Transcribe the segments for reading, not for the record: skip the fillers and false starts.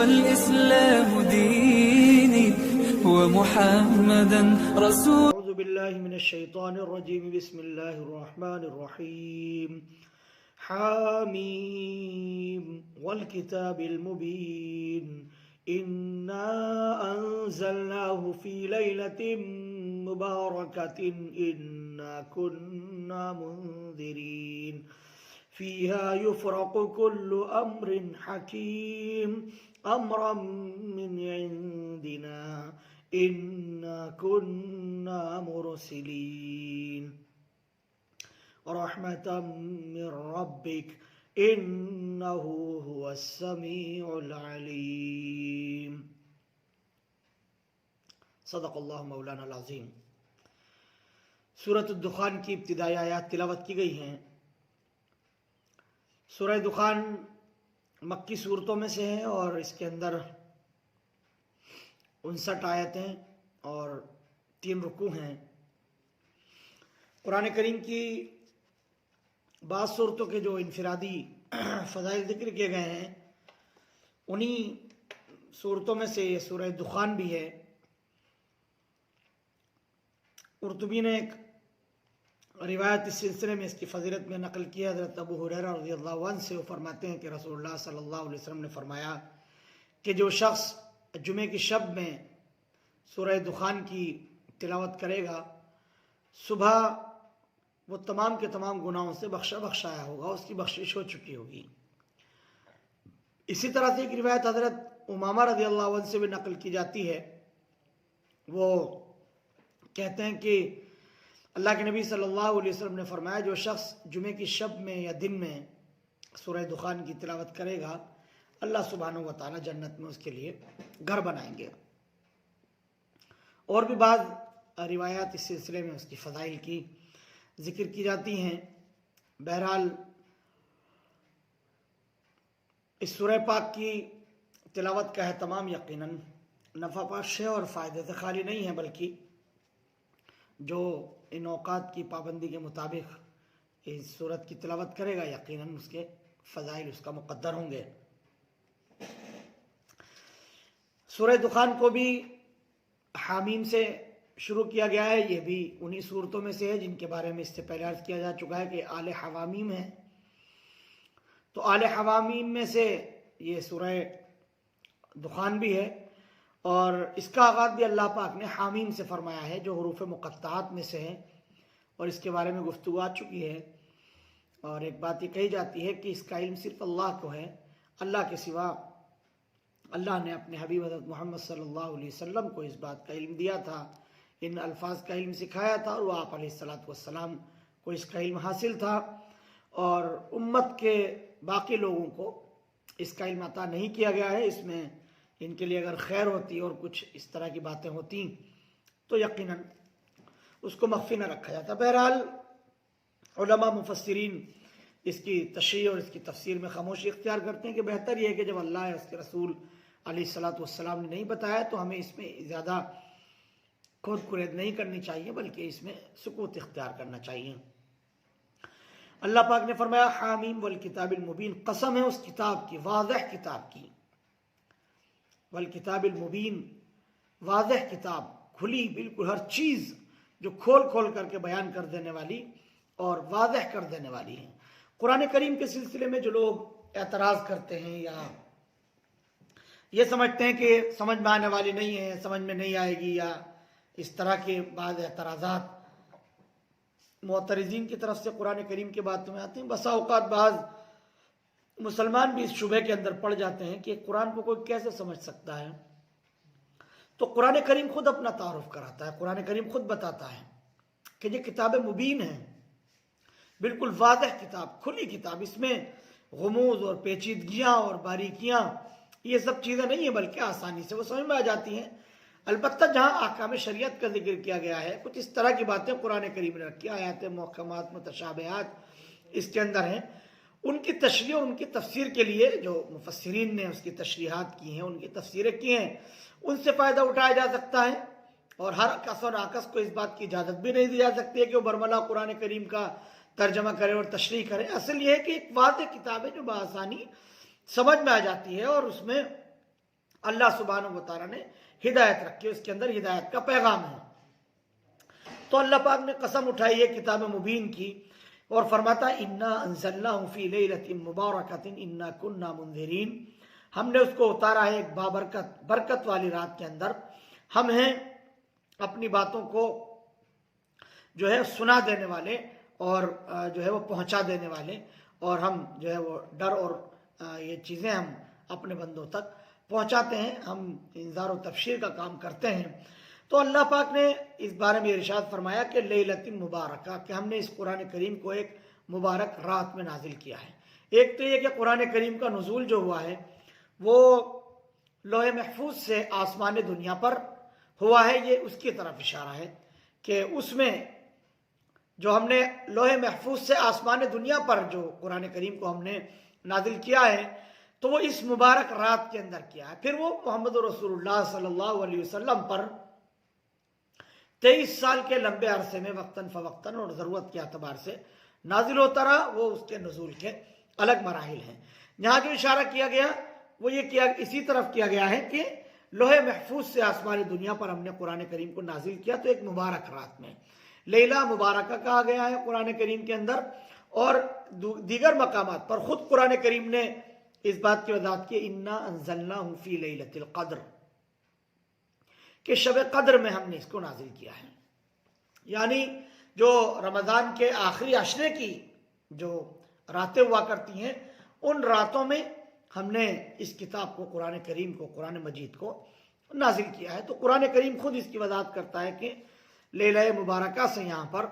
والإسلام ديني ومحمدا رسول. أعوذ بالله من الشيطان الرجيم. بسم الله الرحمن الرحيم. حاميم والكتاب المبين إنا أنزلناه في ليلة مباركة إنا كنا منذرين فيها يفرق كل أمر حكيم أمرا من عندنا إنا كنا مرسلين رحمة من ربك إنه هو السميع العليم. صدق اللہ مولانا العظیم. سورۃ الدخان کی ابتدائی آیات تلاوت کی گئی ہیں. سورہ دخان مکی صورتوں میں سے ہے اور اس کے اندر 59 آیتیں اور 3 رکوع ہیں. قرآن کریم کی بعض صورتوں کے جو انفرادی فضائل ذکر کیے گئے ہیں انہی صورتوں میں سے یہ سورہ دخان بھی ہے. قرطبی نے ایک روایت اس سلسلے میں اس کی فضیلت میں نقل کیا. حضرت ابو ہریرہ رضی اللہ عنہ سے وہ فرماتے ہیں کہ رسول اللہ صلی اللہ علیہ وسلم نے فرمایا کہ جو شخص جمعے کی شب میں سورہ دخان کی تلاوت کرے گا صبح وہ تمام کے تمام گناہوں سے بخشایا ہوگا، اس کی بخشش ہو چکی ہوگی. اسی طرح سے ایک روایت حضرت امامہ رضی اللہ عنہ سے بھی نقل کی جاتی ہے. وہ کہتے ہیں کہ اللہ کے نبی صلی اللہ علیہ وسلم نے فرمایا جو شخص جمعے کی شب میں یا دن میں سورہ دخان کی تلاوت کرے گا اللہ سبحانہ و تعالی جنت میں اس کے لیے گھر بنائیں گے. اور بھی بعض روایات اس سلسلے میں اس کی فضائل کی ذکر کی جاتی ہیں. بہرحال اس سورہ پاک کی تلاوت کا اہتمام یقیناً نفع بخش ہے اور فائدے سے خالی نہیں ہے، بلکہ جو ان اوقات کی پابندی کے مطابق اس سورت کی تلاوت کرے گا یقیناً اس کے فضائل اس کا مقدر ہوں گے. سورہ دخان کو بھی حامیم سے شروع کیا گیا ہے. یہ بھی انہی صورتوں میں سے ہے جن کے بارے میں اس سے پہلے عرض کیا جا چکا ہے کہ آل حوامیم ہے. تو آل حوامیم میں سے یہ سورہ دخان بھی ہے اور اس کا آغاز بھی اللہ پاک نے حامیم سے فرمایا ہے جو حروف مقطعات میں سے ہے اور اس کے بارے میں گفتگو آ چکی ہے. اور ایک بات یہ کہی جاتی ہے کہ اس کا علم صرف اللہ کو ہے، اللہ کے سوا اللہ نے اپنے حبیب حضرت محمد صلی اللہ علیہ وسلم کو اس بات کا علم دیا تھا، ان الفاظ کا علم سکھایا تھا اور وہ آپ علیہ السلام کو اس کا علم حاصل تھا اور امت کے باقی لوگوں کو اس کا علم عطا نہیں کیا گیا ہے. اس میں ان کے لیے اگر خیر ہوتی اور کچھ اس طرح کی باتیں ہوتی تو یقیناً اس کو مخفی نہ رکھا جاتا. بہرحال علماء مفسرین اس کی تشریح اور اس کی تفسیر میں خاموشی اختیار کرتے ہیں کہ بہتر یہ ہے کہ جب اللہ اس کے رسول علیہ السلام نے نہیں بتایا تو ہمیں اس میں زیادہ کھود کرید نہیں کرنی چاہیے بلکہ اس میں سکوت اختیار کرنا چاہیے. اللہ پاک نے فرمایا حامیم والکتاب المبین، قسم ہے اس کتاب کی، واضح کتاب کی. والکتاب المبین، واضح کتاب، کھلی بالکل ہر چیز جو کھول کھول کر کے بیان کر دینے والی اور واضح کر دینے والی ہے. قرآن کریم کے سلسلے میں جو لوگ اعتراض کرتے ہیں یا یہ سمجھتے ہیں کہ سمجھ میں آنے والی نہیں ہے، سمجھ میں نہیں آئے گی، یا اس طرح کے بعض اعتراضات معترضین کی طرف سے قرآن کریم کے باتوں میں آتے ہیں، بسا اوقات بعض مسلمان بھی اس شبہ کے اندر پڑ جاتے ہیں کہ قرآن کو کوئی کیسے سمجھ سکتا ہے. تو قرآن کریم خود اپنا تعارف کراتا ہے، قرآن کریم خود بتاتا ہے کہ یہ کتاب مبین ہے، بالکل واضح کتاب، کھلی کتاب. اس میں غموض اور پیچیدگیاں اور باریکیاں یہ سب چیزیں نہیں ہیں بلکہ آسانی سے وہ سمجھ میں آ جاتی ہیں. البتہ جہاں احکام شریعت کا ذکر کیا گیا ہے کچھ اس طرح کی باتیں قرآن کریم نے رکھی، آیات محکمات متشابہات اس کے اندر ہیں، ان کی تشریح اور ان کی تفسیر کے لیے جو مفسرین نے اس کی تشریحات کی ہیں، ان کی تفسیریں کی ہیں، ان سے فائدہ اٹھایا جا سکتا ہے. اور ہر کس اور ناقص کو اس بات کی اجازت بھی نہیں دی جا سکتی ہے کہ وہ برملا قرآن کریم کا ترجمہ کرے اور تشریح کرے. اصل یہ ہے کہ ایک واضح کتاب ہے جو بآسانی سمجھ میں آ جاتی ہے اور اس میں اللہ سبحانہ و تعالیٰ نے ہدایت رکھی، اس کے اندر ہدایت کا پیغام ہے۔ تو اللہ پاک نے قسم اٹھائی ہے کتاب مبین کی اور فرماتا انا انزلناہ فی لیلۃ مبارکۃ انا کنا منذرین، ہم نے اس کو اتارا ہے ایک برکت والی رات کے اندر، ہم ہیں اپنی باتوں کو جو ہے سنا دینے والے اور جو ہے وہ پہنچا دینے والے، اور ہم جو ہے وہ ڈر اور یہ چیزیں ہم اپنے بندوں تک پہنچاتے ہیں، ہم انذار و تبشیر کا کام کرتے ہیں۔ تو اللہ پاک نے اس بارے میں ارشاد فرمایا کہ لیلۃ مبارکہ، کہ ہم نے اس قرآن کریم کو ایک مبارک رات میں نازل کیا ہے۔ ایک تو یہ کہ قرآن کریم کا نزول جو ہوا ہے وہ لوح محفوظ سے آسمان دنیا پر ہوا ہے، یہ اس کی طرف اشارہ ہے کہ اس میں جو ہم نے لوح محفوظ سے آسمان دنیا پر جو قرآن کریم کو ہم نے نازل کیا ہے تو وہ اس مبارک رات کے اندر کیا ہے۔ پھر وہ محمد رسول اللہ صلی اللہ علیہ وسلم پر 23 سال کے لمبے عرصے میں وقتاً فوقتاً اور ضرورت کے اعتبار سے نازل ہوتا رہا، وہ اس کے نزول کے الگ مراحل ہیں۔ یہاں جو اشارہ کیا گیا وہ یہ اسی طرف کیا گیا ہے کہ لوح محفوظ سے آسمان دنیا پر ہم نے قرآن کریم کو نازل کیا تو ایک مبارک رات میں، لیلہ مبارکہ کہا گیا ہے قرآن کریم کے اندر، اور دیگر مقامات پر خود قرآن کریم نے اس بات کی وضاحت کی انا انزلناہ فی لیلۃ القدر، کہ شب قدر میں ہم نے اس کو نازل کیا ہے، یعنی جو رمضان کے آخری عشرے کی جو راتیں ہوا کرتی ہیں ان راتوں میں ہم نے اس کتاب کو، قرآن کریم کو، قرآن مجید کو نازل کیا ہے۔ تو قرآن کریم خود اس کی وضاحت کرتا ہے کہ لیلہ مبارکہ سے یہاں پر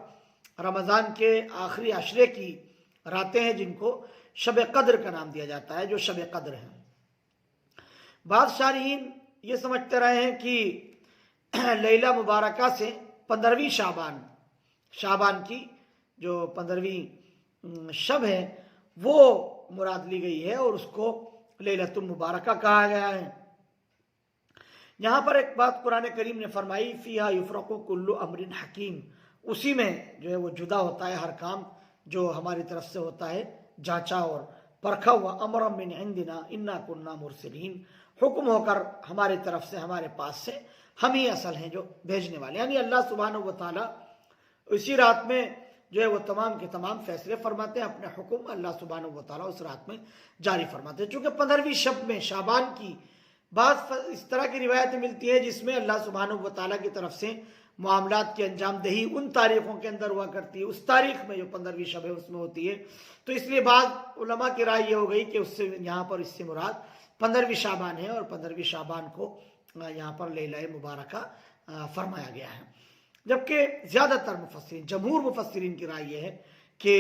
رمضان کے آخری عشرے کی راتیں ہیں جن کو شب قدر کا نام دیا جاتا ہے، جو شب قدر ہیں۔ بعض شارحین یہ سمجھتے رہے ہیں کہ لیلہ مبارکہ سے 15ویں شعبان کی جو 15ویں شب ہے وہ مراد لی گئی ہے اور اس کو لیلۃ مبارکہ کہا گیا ہے۔ یہاں پر ایک بات قرآن کریم نے فرمائی فیہا یفرق کل امر حکیم، اسی میں جو ہے وہ جدا ہوتا ہے ہر کام جو ہماری طرف سے ہوتا ہے جانچا اور پرکھا ہوا، امرا من عندنا انا کنا مرسلین، حکم ہو کر ہماری طرف سے، ہمارے پاس سے، ہم ہی اصل ہیں جو بھیجنے والے، یعنی اللہ سبحانہ و تعالیٰ اسی رات میں جو ہے وہ تمام کے تمام فیصلے فرماتے ہیں، اپنے حکم اللہ سبحانہ و تعالیٰ اس رات میں جاری فرماتے ہیں۔ چونکہ 15ویں شب میں شعبان کی بعض اس طرح کی روایتیں ملتی ہیں جس میں اللہ سبحانہ و تعالیٰ کی طرف سے معاملات کی انجام دہی ان تاریخوں کے اندر ہوا کرتی ہے، اس تاریخ میں جو 15ویں شب ہے اس میں ہوتی ہے، تو اس لیے بعض علماء کی رائے یہ ہو گئی کہ اس سے یہاں پر اس سے مراد 15ویں شعبان ہے، اور 15ویں شعبان کو یہاں پر لیلہ مبارکہ فرمایا گیا ہے۔ جبکہ زیادہ تر مفسرین، جمہور مفسرین کی رائے یہ ہے کہ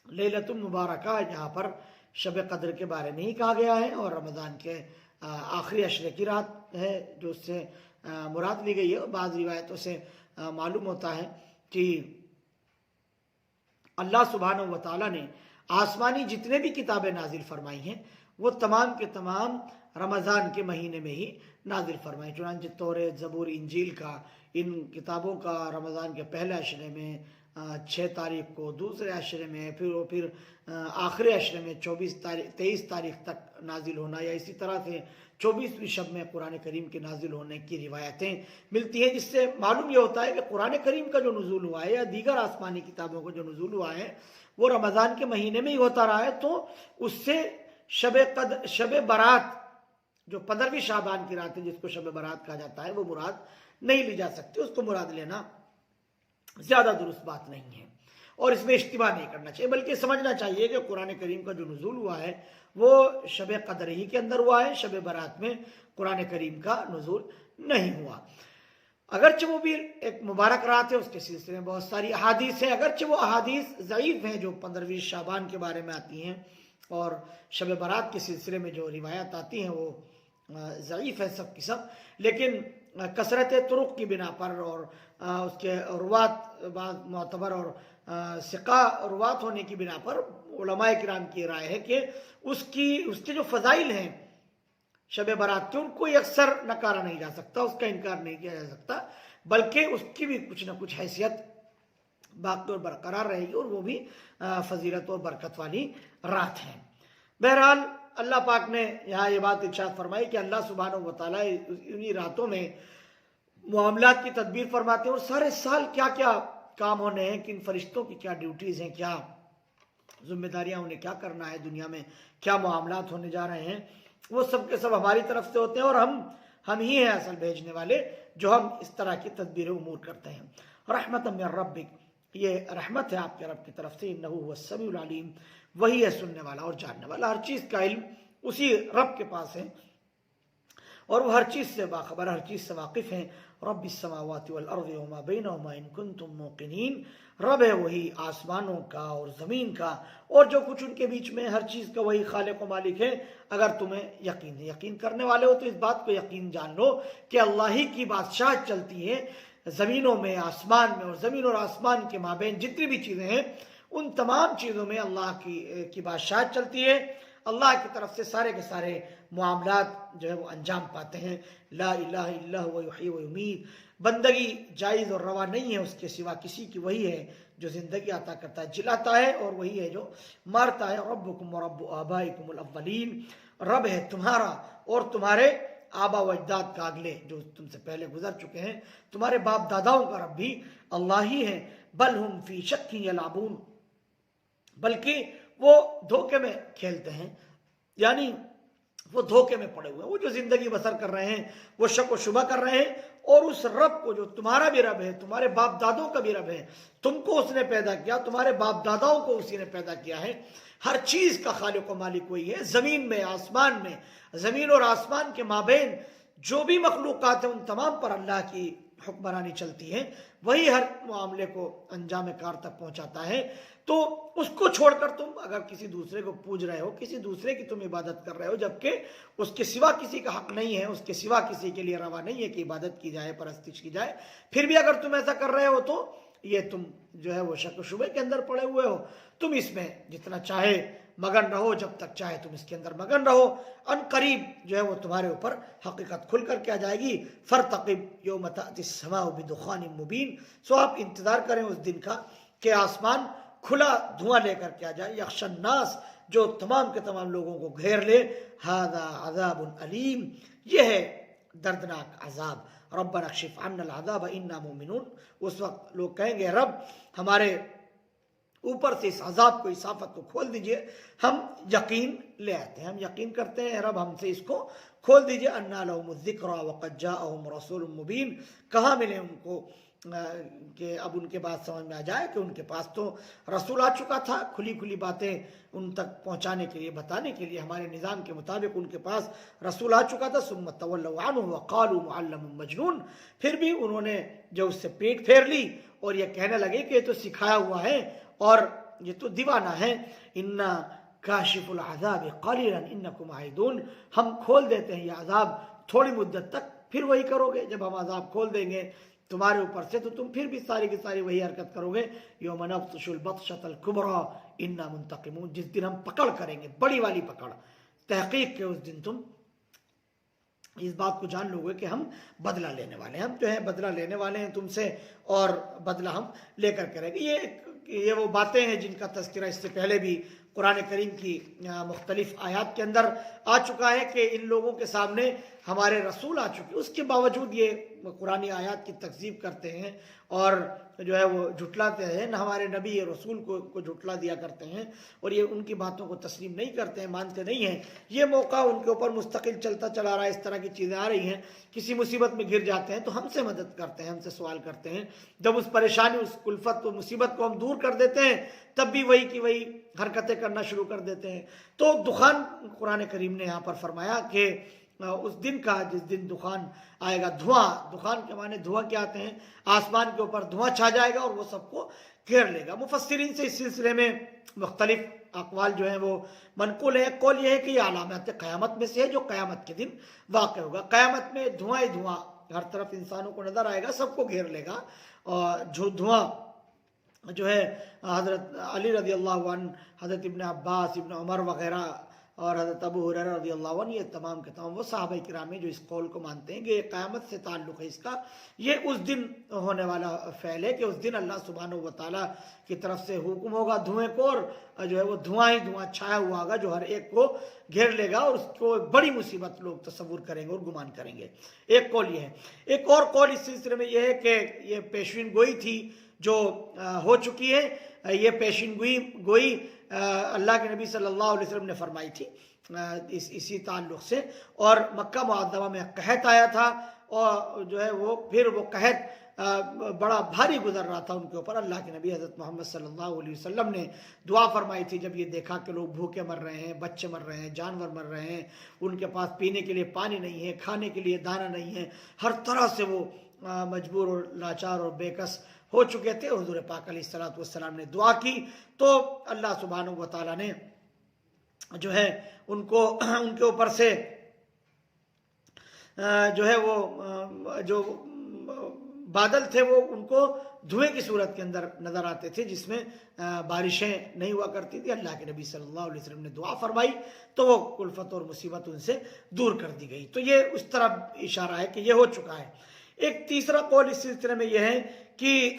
لیلۃ مبارکہ یہاں پر شب قدر کے بارے میں ہی کہا گیا ہے، اور رمضان کے آخری عشرے کی رات ہے جو اس سے مراد لی گئی ہے۔ بعض روایتوں سے معلوم ہوتا ہے کہ اللہ سبحانہ و تعالیٰ نے آسمانی جتنے بھی کتابیں نازل فرمائی ہیں وہ تمام کے تمام رمضان کے مہینے میں ہی نازل فرمائی، چنانچہ توریت، زبور، انجیل کا، ان کتابوں کا رمضان کے پہلے عشرے میں 6 تاریخ کو، دوسرے عشرے میں، پھر آخری عشرے میں 23 تاریخ تک نازل ہونا، یا اسی طرح سے 24ویں شب میں قرآن کریم کے نازل ہونے کی روایتیں ملتی ہیں، جس سے معلوم یہ ہوتا ہے کہ قرآن کریم کا جو نزول ہوا ہے یا دیگر آسمانی کتابوں کا جو نزول ہوا ہے وہ رمضان کے مہینے میں ہی ہوتا رہا ہے، تو اس سے شب برات جو 15ویں شعبان کی رات ہے جس کو شب برات کہا جاتا ہے وہ مراد نہیں لی جا سکتی، اس کو مراد لینا زیادہ درست بات نہیں ہے، اور اس میں اشتباہ نہیں کرنا چاہیے، بلکہ سمجھنا چاہیے کہ قرآن کریم کا جو نزول ہوا ہے وہ شب قدر ہی کے اندر ہوا ہے، شب برات میں قرآن کریم کا نزول نہیں ہوا۔ اگرچہ وہ بھی ایک مبارک رات ہے، اس کے سلسلے میں بہت ساری احادیث ہیں، اگرچہ وہ احادیث ضعیف ہیں جو 15ویں شعبان کے بارے میں آتی ہیں، اور شب برات کے سلسلے میں جو روایات آتی ہیں وہ ضعیف ہے سب کی سب، لیکن کثرت طرق کی بنا پر اور اس کے روات بعض معتبر اور ثقہ روات ہونے کی بنا پر علماء کرام کی رائے ہے کہ اس کے جو فضائل ہیں شب برات کے ان کو اکثر نکارا نہیں جا سکتا، اس کا انکار نہیں کیا جا سکتا، بلکہ اس کی بھی کچھ نہ کچھ حیثیت باقی اور برقرار رہے گی، اور وہ بھی فضیلت اور برکت والی رات ہے۔ بہرحال اللہ پاک نے یہاں یہ بات ارشاد فرمائی کہ اللہ سبحانہ و تعالیٰ انہی راتوں میں معاملات کی تدبیر فرماتے ہیں، اور سارے سال کیا کیا کام ہونے ہیں، کن فرشتوں کی کیا ڈیوٹیز ہیں، کیا ذمہ داریاں انہیں کیا کرنا ہے دنیا میں، کیا معاملات ہونے جا رہے ہیں، وہ سب کے سب ہماری طرف سے ہوتے ہیں، اور ہم ہی ہیں اصل بھیجنے والے جو ہم اس طرح کی تدبیر امور کرتے ہیں۔ رحمت من ربک، یہ رحمت ہے آپ کے رب کی طرف سے، انہ هو السمیع العلیم، وہی ہے سننے والا اور جاننے والا، ہر چیز کا علم اسی رب کے پاس ہے، اور وہ ہر چیز سے باخبر، ہر چیز سے واقف ہیں۔ رب السماوات والارض وما بینہما ان کنتم موقنین، رب ہے وہی آسمانوں کا اور زمین کا اور جو کچھ ان کے بیچ میں، ہر چیز کا وہی خالق و مالک ہے اگر تمہیں یقین ہے۔ یقین کرنے والے ہو تو اس بات کو یقین جان لو کہ اللہ ہی کی بادشاہت چلتی ہے زمینوں میں، آسمان میں، اور زمین اور آسمان کے مابین جتنی بھی چیزیں ہیں ان تمام چیزوں میں اللہ کی بادشاہت چلتی ہے۔ اللہ کی طرف سے سارے کے سارے معاملات جو ہے وہ انجام پاتے ہیں۔ لا الہ الا هو یحیی و یمیت، بندگی جائز اور روا نہیں ہے اس کے سوا کسی کی، وہی ہے جو زندگی عطا کرتا ہے، جلاتا ہے، اور وہی ہے جو مارتا ہے۔ ربکم و رب آبائکم الاولین، رب ہے تمہارا اور تمہارے آبا و اجداد کا، اگلے جو تم سے پہلے گزر چکے ہیں، تمہارے باپ داداؤں کا رب بھی اللہ ہی ہے۔ بل ہم فی شک یلعبون، بلکہ وہ دھوکے میں کھیلتے ہیں، یعنی وہ دھوکے میں پڑے ہوئے ہیں، وہ جو زندگی بسر کر رہے ہیں وہ شک و شبہ کر رہے ہیں، اور اس رب کو جو تمہارا بھی رب ہے، تمہارے باپ دادوں کا بھی رب ہے، تم کو اس نے پیدا کیا، تمہارے باپ داداؤں کو اسی نے پیدا کیا ہے، ہر چیز کا خالق و مالک وہی ہے، زمین میں، آسمان میں، زمین اور آسمان کے مابین جو بھی مخلوقات ہیں ان تمام پر اللہ کی حکمرانی چلتی ہے، وہی ہر معاملے کو انجام کار تک پہنچاتا ہے۔ تو اس کو چھوڑ کر تم اگر کسی دوسرے کو پوج رہے ہو، کسی دوسرے کی تم عبادت کر رہے ہو، جبکہ اس کے سوا کسی کا حق نہیں ہے، اس کے سوا کسی کے لیے روا نہیں ہے کہ عبادت کی جائے، پرستش کی جائے، پھر بھی اگر تم ایسا کر رہے ہو تو یہ تم جو ہے وہ شک و شبے کے اندر پڑے ہوئے ہو۔ تم اس میں جتنا چاہے مگن رہو، جب تک چاہے تم اس کے اندر مگن رہو، ان قریب جو ہے وہ تمہارے اوپر حقیقت کھل کر کے آ جائے گی۔ فرتقب یوم تأتی السماء بدخان مبین، سو آپ انتظار کریں اس دن کا کہ آسمان کھلا دھواں لے کر کے آ جائے، یخشى الناس، جو تمام کے تمام لوگوں کو گھیر لے۔ ھذا عذاب علیم، یہ ہے دردناک عذاب۔ ربنا اکشف عنا العذاب انا مومنون، اس وقت لوگ کہیں گے رب ہمارے اوپر سے اس عذاب کو، اس آفت کو کھول دیجئے، ہم یقین لے آتے ہیں، ہم یقین کرتے ہیں، رب ہم سے اس کو کھول دیجئے۔ انا لهم الذکری وقد جاءهم رسول مبین، کہاں ملے ان کو کہ اب ان کے بات سمجھ میں آ جائے کہ ان کے پاس تو رسول آ چکا تھا، کھلی کھلی باتیں ان تک پہنچانے کے لیے، بتانے کے لیے، ہمارے نظام کے مطابق ان کے پاس رسول آ چکا تھا۔ ثم تولوا عنہ وقالوا معلم مجنون، پھر بھی انہوں نے جو اس سے پیٹ پھیر لی اور یہ کہنے لگے کہ یہ تو سکھایا ہوا ہے اور یہ تو دیوانہ ہے۔ انا کاشف العذاب قلیلا انکم عائدون، ہم کھول دیتے ہیں یہ عذاب تھوڑی مدت تک، پھر وہی کرو گے، جب ہم عذاب کھول دیں گے تمہارے اوپر سے تو تم پھر بھی ساری کی ساری وہی حرکت کرو گے۔ یوم نبطش البطشۃ الکبریٰ انا منتقمون، جس دن ہم پکڑ کریں گے، بڑی والی پکڑ، تحقیق کے اس دن تم اس بات کو جان لو گے کہ ہم بدلہ لینے والے ہیں، ہم جو ہیں بدلہ لینے والے ہیں تم سے، اور بدلہ ہم لے کر کریں گے۔ یہ وہ باتیں ہیں جن کا تذکرہ اس سے پہلے بھی قرآن کریم کی مختلف آیات کے اندر آ چکا ہے کہ ان لوگوں کے سامنے ہمارے رسول آ چکے، اس کے باوجود یہ قرآن آیات کی تکذیب کرتے ہیں اور جو ہے وہ جھٹلاتے ہیں، نہ ہمارے نبی رسول کو جھٹلا دیا کرتے ہیں، اور یہ ان کی باتوں کو تسلیم نہیں کرتے ہیں، مانتے نہیں ہیں۔ یہ موقع ان کے اوپر مستقل چلتا چلا رہا ہے، اس طرح کی چیزیں آ رہی ہیں، کسی مصیبت میں گر جاتے ہیں تو ہم سے مدد کرتے ہیں، ہم سے سوال کرتے ہیں، جب اس پریشانی، اس کلفت و مصیبت کو ہم دور کر دیتے ہیں تب بھی وہی کی وہی حرکتیں کرنا شروع کر دیتے ہیں۔ تو دخان، قرآن کریم نے یہاں پر فرمایا کہ اس دن کا، جس دن دخان آئے گا، دھواں، دخان کے معنی دھواں کیا آتے ہیں، آسمان کے اوپر دھواں چھا جائے گا اور وہ سب کو گھیر لے گا۔ مفسرین سے اس سلسلے میں مختلف اقوال جو ہیں وہ منقول ہیں۔ قول یہ ہے کہ یہ علامات قیامت میں سے ہے جو قیامت کے دن واقع ہوگا۔ قیامت میں دھواں ہی دھواں ہر طرف انسانوں کو نظر آئے گا، سب کو گھیر لے گا، اور جو دھواں جو ہے حضرت علی رضی اللہ عنہ، حضرت ابن عباس، ابن عمر وغیرہ اور حضرت ابو ہریرہ رضی اللہ عنہ، یہ تمام کے تمام وہ صحابہ کرام ہیں جو اس قول کو مانتے ہیں کہ یہ قیامت سے تعلق ہے اس کا، یہ اس دن ہونے والا فعل ہے کہ اس دن اللہ سبحانہ و تعالیٰ کی طرف سے حکم ہوگا دھوئیں کو، اور جو ہے وہ دھواں ہی دھواں چھایا ہوا ہوگا جو ہر ایک کو گھیر لے گا، اور اس کو ایک بڑی مصیبت لوگ تصور کریں گے اور گمان کریں گے۔ ایک قول یہ ہے۔ ایک اور قول اس سلسلے میں یہ ہے کہ یہ پیشین گوئی تھی جو ہو چکی ہے، یہ پیشین گوئی اللہ کے نبی صلی اللہ علیہ وسلم نے فرمائی تھی اسی تعلق سے، اور مکہ معظمہ میں قحط آیا تھا، اور جو ہے وہ پھر وہ قحط بڑا بھاری گزر رہا تھا ان کے اوپر۔ اللہ کے نبی حضرت محمد صلی اللہ علیہ وسلم نے دعا فرمائی تھی جب یہ دیکھا کہ لوگ بھوکے مر رہے ہیں، بچے مر رہے ہیں، جانور مر رہے ہیں، ان کے پاس پینے کے لیے پانی نہیں ہے، کھانے کے لیے دانہ نہیں ہے، ہر طرح سے وہ مجبور اور لاچار اور بے کس ہو چکے تھے۔ حضور پاک علیہ السلام نے دعا کی تو اللہ سبحانہ و تعالیٰ نے جو ہے ان کے اوپر سے جو ہے وہ جو بادل تھے وہ ان کو دھوئیں کی صورت کے اندر نظر آتے تھے، جس میں بارشیں نہیں ہوا کرتی تھی۔ اللہ کے نبی صلی اللہ علیہ وسلم نے دعا فرمائی تو وہ کلفت اور مصیبت ان سے دور کر دی گئی۔ تو یہ اس طرح اشارہ ہے کہ یہ ہو چکا ہے۔ ایک تیسرا قول اس سلسلے میں یہ ہے کہ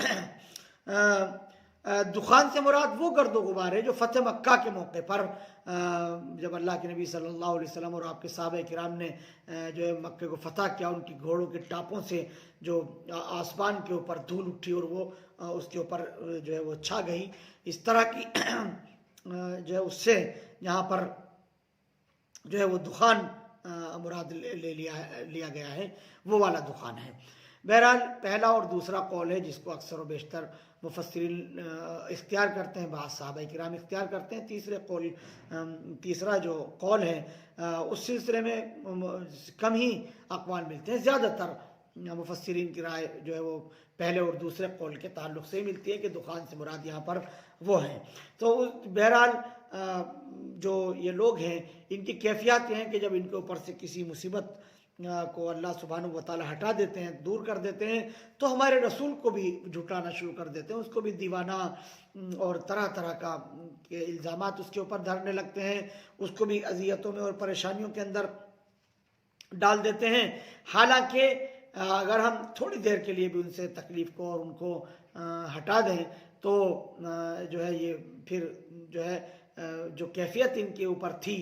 دخان سے مراد وہ گرد و غبار ہے جو فتح مکہ کے موقع پر جب اللہ کے نبی صلی اللہ علیہ وسلم اور آپ کے صحابہ کرام نے جو ہے مکہ کو فتح کیا، ان کی گھوڑوں کے ٹاپوں سے جو آسمان کے اوپر دھول اٹھی اور وہ اس کے اوپر جو ہے وہ چھا گئی، اس طرح کی جو ہے اس سے یہاں پر جو ہے وہ دخان مراد لے لیا گیا ہے، وہ والا دخان ہے۔ بہرحال پہلا اور دوسرا قول ہے جس کو اکثر و بیشتر مفسرین اختیار کرتے ہیں، بعض صحابہ کرام اختیار کرتے ہیں۔ تیسرا جو قول ہے اس سلسلے میں کم ہی اقوال ملتے ہیں، زیادہ تر مفسرین کی رائے جو ہے وہ پہلے اور دوسرے قول کے تعلق سے ہی ملتی ہے کہ دخان سے مراد یہاں پر وہ ہیں۔ تو بہرحال جو یہ لوگ ہیں ان کی کیفیات یہ ہیں کہ جب ان کے اوپر سے کسی مصیبت کو اللہ سبحانہ و تعالی ہٹا دیتے ہیں، دور کر دیتے ہیں، تو ہمارے رسول کو بھی جھٹلانا شروع کر دیتے ہیں، اس کو بھی دیوانہ اور طرح طرح کا الزامات اس کے اوپر دھرنے لگتے ہیں، اس کو بھی اذیتوں میں اور پریشانیوں کے اندر ڈال دیتے ہیں۔ حالانکہ اگر ہم تھوڑی دیر کے لیے بھی ان سے تکلیف کو اور ان کو ہٹا دیں تو جو ہے یہ پھر جو ہے جو کیفیت ان کے اوپر تھی،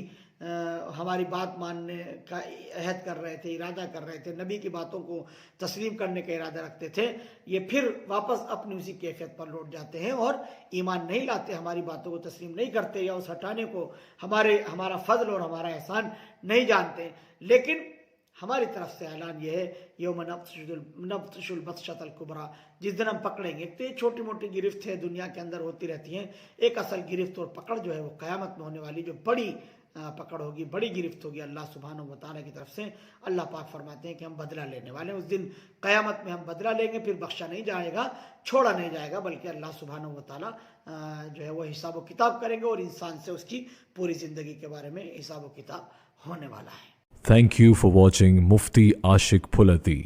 ہماری بات ماننے کا عہد کر رہے تھے، ارادہ کر رہے تھے، نبی کی باتوں کو تسلیم کرنے کا ارادہ رکھتے تھے، یہ پھر واپس اپنی اسی کیفیت پر لوٹ جاتے ہیں اور ایمان نہیں لاتے، ہماری باتوں کو تسلیم نہیں کرتے یا اس ہٹانے کو ہمارا فضل اور ہمارا احسان نہیں جانتے۔ لیکن ہماری طرف سے اعلان یہ ہے، یوم نبطش البطشۃ الکبریٰ، جس دن ہم پکڑیں گے۔ تو یہ چھوٹی موٹی گرفت ہے، دنیا کے اندر ہوتی رہتی ہیں، ایک اصل گرفت اور پکڑ جو ہے وہ قیامت میں ہونے والی جو بڑی پکڑ ہوگی، بڑی گرفت ہوگی اللہ سبحانہ و تعالیٰ کی طرف سے۔ اللہ پاک فرماتے ہیں کہ ہم بدلہ لینے والے ہیں، اس دن قیامت میں ہم بدلہ لیں گے، پھر بخشا نہیں جائے گا، چھوڑا نہیں جائے گا، بلکہ اللہ سبحانہ و تعالیٰ جو ہے وہ حساب و کتاب کریں گے، اور انسان سے اس کی پوری زندگی کے بارے میں حساب و کتاب ہونے والا ہے۔ Thank you for watching Mufti Ashik Phulati.